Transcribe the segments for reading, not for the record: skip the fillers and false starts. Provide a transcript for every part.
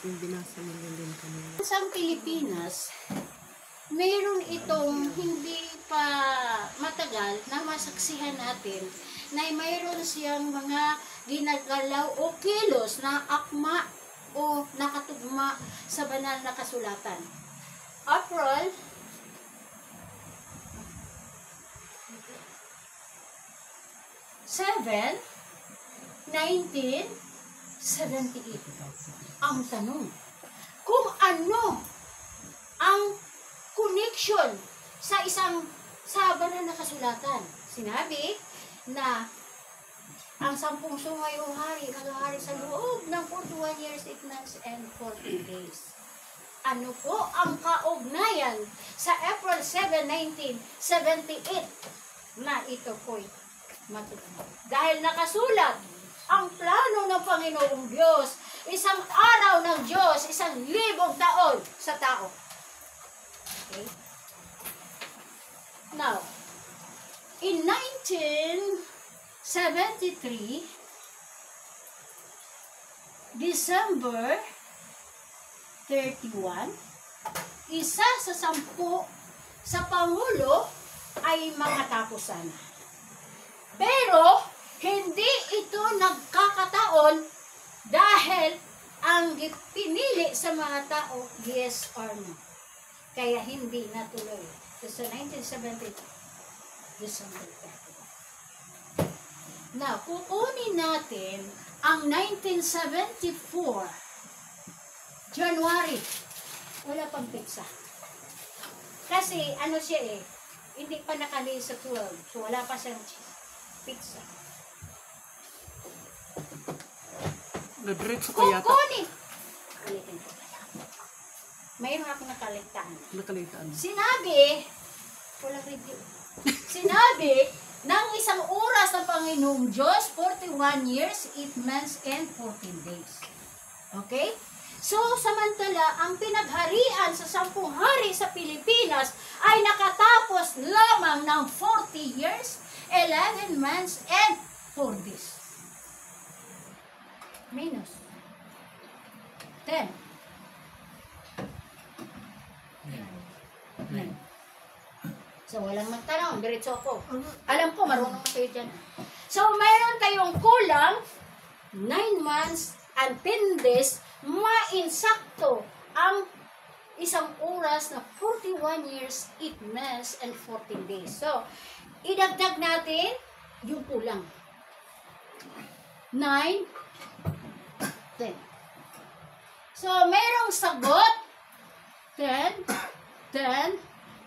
Yung binasa nila din kanina. Sa Pilipinas, mayroon itong hindi pa matagal na masaksihan natin na mayroon siyang mga ginagalaw o kilos na akma o nakatugma sa banal na kasulatan. April 7, 1978. Ang tanong, kung ano ang connection sa banal na kasulatan. Sinabi na ang 10 sungay o hari naghahari sa loob ng 41 years, 8 months, and 40 days. Ano po ang kaugnayan sa April 7, 1978 na ito po'y matutupad? Dahil nakasulat ang plano ng Panginoong Diyos, isang araw ng Diyos, 1,000 taon sa tao. Okay? Now, in 1973, December 31, isa sa 10 sa Pangulo ay makatapos sana. Pero, hindi ito nagkakataon dahil ang pinili sa mga tao, yes or no. Kaya hindi natuloy. So, 1970, December 31. Now, kukunin natin ang 1974, January. Wala pang pizza. Kasi, ano siya hindi pa nakali sa 12. So, wala pa siyang pizza. Nadiretso ko yata. Kukunin! Kalitin ko pala. Mayroon akong nakalitan. Nakalitaan. Sinabi, walang review. Sinabi, ng 1 oras ng Panginoong Diyos, 41 years, 8 months, and 14 days. Okay? So, samantala, ang pinagharian sa 10 hari sa Pilipinas ay nakatapos lamang ng 40 years, 11 months, and 4 days. Minus 10. 9. So, walang magtanong. Diretso ako. Alam ko, marunong kayo dyan. So, mayroon kayong kulang 9 months and 10 days mainsakto ang 1 oras na 41 years, 8 months, and 14 days. So, idagdag natin yung kulang. 9, 10. So, merong sagot 10,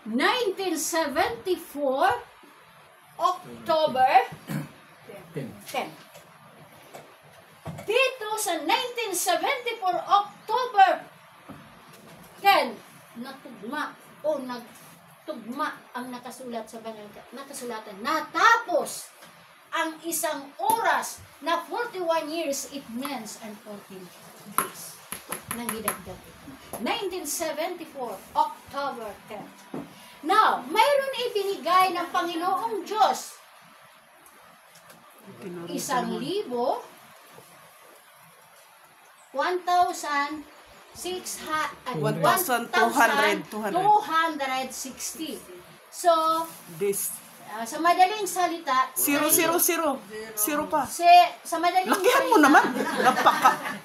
1974, October 10. Dito sa 1974, October 10, natugma o nagtugma ang nakasulat sa banal na kasulatan. Natapos ang 1 oras na 41 years, 8 months, and 14 days. Nang idagdag. 1974, October 10. Now, mayroon ibinigay ng Panginoong Diyos 1,000, 1,260. So, This. sa madaling salita, 0, 0, 0. 0 pa. sa madaling Lakihan mo naman. Napaka.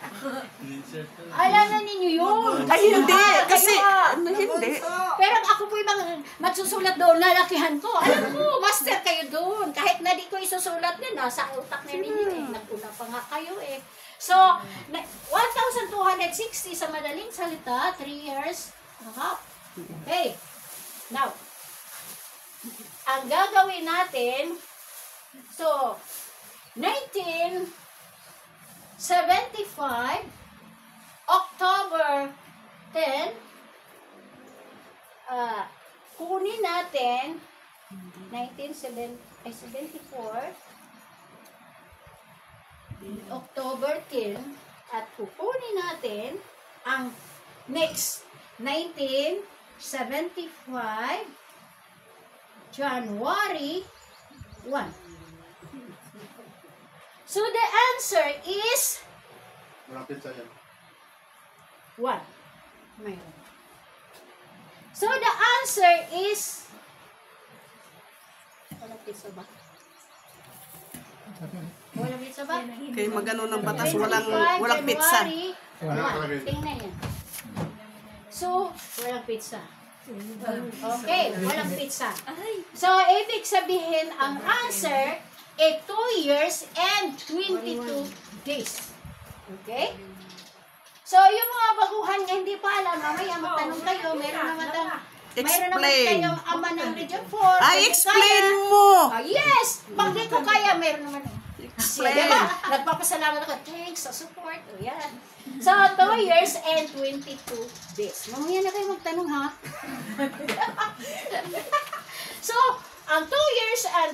alam na ninyo yun. Ay, hindi. Kasi, Kayo, hindi. pero ako po yung magsusulat doon, lalakihan ko. Alam mo, master kayo doon. Kahit na di ko isusulat din, nasa utak na ninyo. Nag-una pa nga kayo So, 1,260 sa madaling salita, 3 years and a half. Okay. Now, ang gagawin natin, so, 1975, October 10, kunin natin, 1974, October 10, at kukunin natin ang next, 1975, January 1. So the answer is Malapit sa yan. 1. Mayroon. So, the answer is... Walang pizza ba? Walang pizza ba? Kaya magano ng batas, 25 walang pizza. January 1. Tingnan yan. So, walang pizza. Okay, walang pizza. So, ibig sabihin, ang answer ay 2 years and 22 days. Okay? So, yung mga baguhan na hindi pa alam, mamaya magtanong kayo, meron naman Explain. kayong ama ng Region 4. Ay, explain mo! Yes! Pag di ko kaya, meron naman. Explain. Diba? Nagpapasalamat ako. Thanks sa support. O yan. So, 2 years and 22 days. Mamaya na kayo magtanong, ha? So, ang 2 years and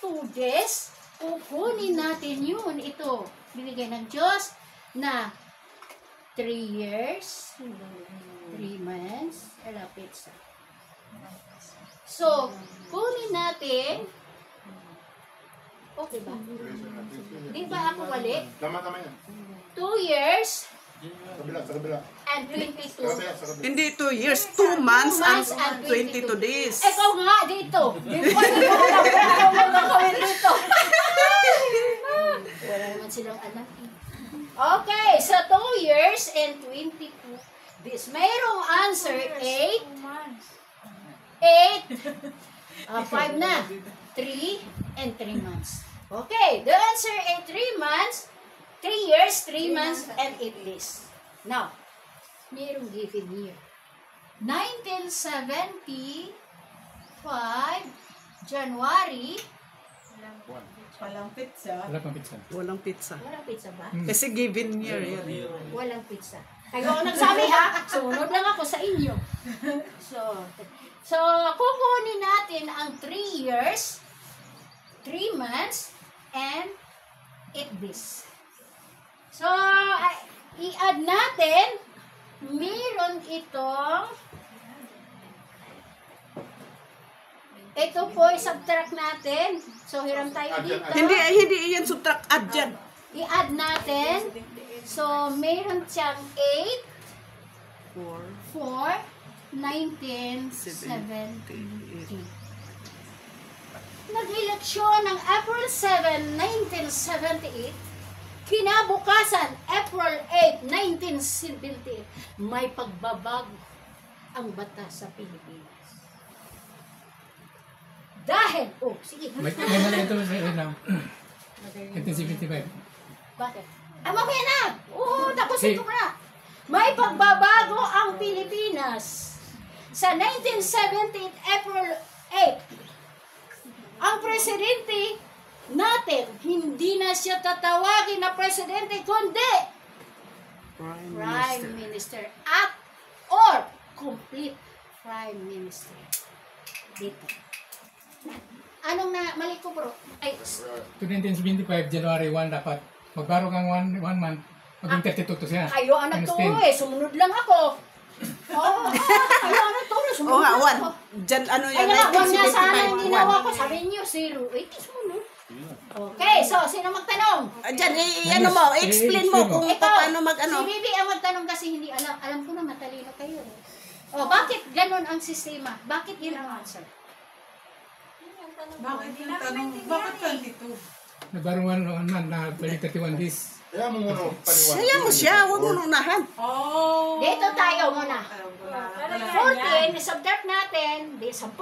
22 days, kukunin natin yun. Ito, binigay ng Diyos na 3 years, 3 months, pizza. So, kunin natin, okay ba? Di ba ako mali? Tama yan. 2 years Sa kabila. and 22. Hindi 2 years, 2 months and 22 days. Ikaw nga dito. Di ba ikaw magkakawin dito? Wala naman silang anak. Okay, so 2 years and 22 days. Mayroong answer 8. 5 na. 3 and 3 months. Okay, the answer is 3 months, 3 years, 3 months, and 8 days. Now, mayroong given year. 1975, January. Walang pizza. Wala pang pizza. Walang pizza. Walang pizza ba? Kasi given year yan. Walang pizza. Kayo ang nagsabi ha, sumunod lang ako sa inyo. So kukunin natin ang 3 years, 3 months, and 8 days. So, i-add natin, meron itong, ito po, i-subtract natin. So, hiram tayo dito. Hindi yan subtract, add yan. I-add natin. So, meron siyang 8, 4, 1970. Nag-eleksyon ng April 7, 1978. Kinabukasan, April 8, 1978. May pagbabago ang batas sa Pilipinas. Dahil, sige. May mali ito sa 1975. Bakit? Mamaya na! Tapusin ko na. May pagbabago ang Pilipinas. Sa 1978, April 8, ang presidente natin, hindi na siya tatawagin na presidente, kundi Prime Minister at or complete Prime Minister. Dito. Anong na, mali ko bro? Ay, To 1975, January 1, dapat magbaro kang 1 month, maging 32 to siya. kayo ang nagturo sumunod lang ako. Kayo ang nagturo, Oo sumunod nga, lang one. ako. Diyan, ano Ay yan, nga, one nga sana ang 1975, ginawa one. ko. Sabi niyo, 0. Sumunod. Okay, so, sino magtanong? Diyan, ano mo, explain mo kung paano Si Bibi ang magtanong kasi hindi alam. Alam ko na matalino kayo. Bakit ganun ang sistema? Bakit yun ang answer? Bakit yung tanong? Bakit 22? Nagbaro 1 month na balik 31 days. Kaya mo nga paniwala. Saya mo siya, huwag mo nunahan. Oh! Dito tayo muna. Wala. 14, subtract natin, di 10.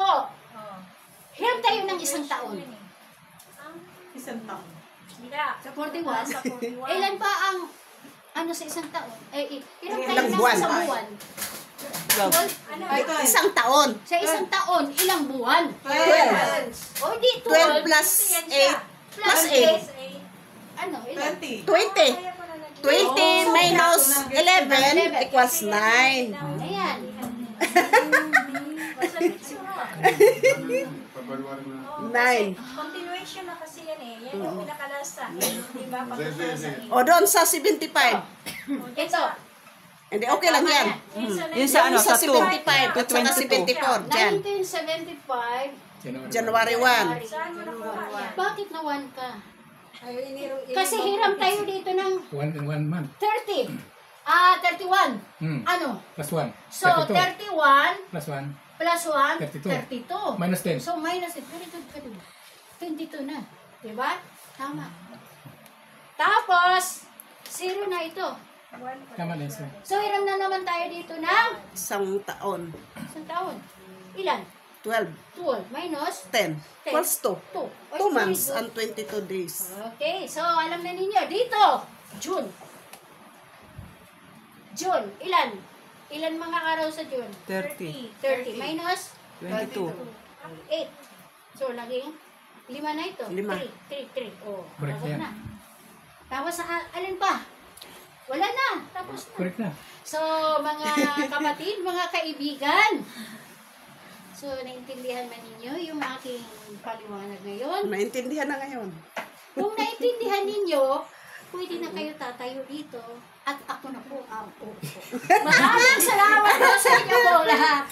Hiram tayo ng isang taon. Isang taon. Sa 41. Ilan pa ang ano sa isang taon? Hiram tayo Ilang ng buwan? isang buwan. Ay, isang taon. Sa isang taon, ilang buwan? 12. O di 12 plus 8 plus 8. Ano, ilan? 20. 20. 20 minus 11 equals 9. Ayan. Papaliwanag mo na. 9. Continuation na kasi yan eh. Yan yung pinakalasa. Diba? Sige. O doon sa 75. Ito. Hindi, okay lang yan. Yun Sa ano, sa 75 at saka 74. Diyan. 1975. January 1. Saan mo nakuha? Bakit na 1 ka? Kasi hiram tayo dito ng 1 month. 30. 31. Hmm. Ano? Plus 1. So, 31 Plus 1. plus 1, 32. 32. Minus 10. So, minus 10. Very good, very good. 22 na. Diba? Tama. Tapos, 0 na ito. Tama na yun, sir. So, hiram na naman tayo dito ng Isang taon. isang taon. Ilan? 12. 12 minus 10. 10. Equals 2. 2. 2 months and 22 days. Okay, so alam na ninyo. Dito, June. June, ilan? Ilan mga araw sa June? 30. 30 minus 22. 8. So, laging 5 na ito. 5. 3. Oh, Correct tapos yan. na. Tapos, alin pa? Wala na. Tapos na. Correct na. So, mga kapatid, mga kaibigan. So, naintindihan ba ninyo yung aking paliwanag ngayon? Naintindihan na ngayon. Kung naintindihan ninyo, pwede na kayo tatayo dito at ako na po ang uupo. Maraming salamat po sa inyo po lahat.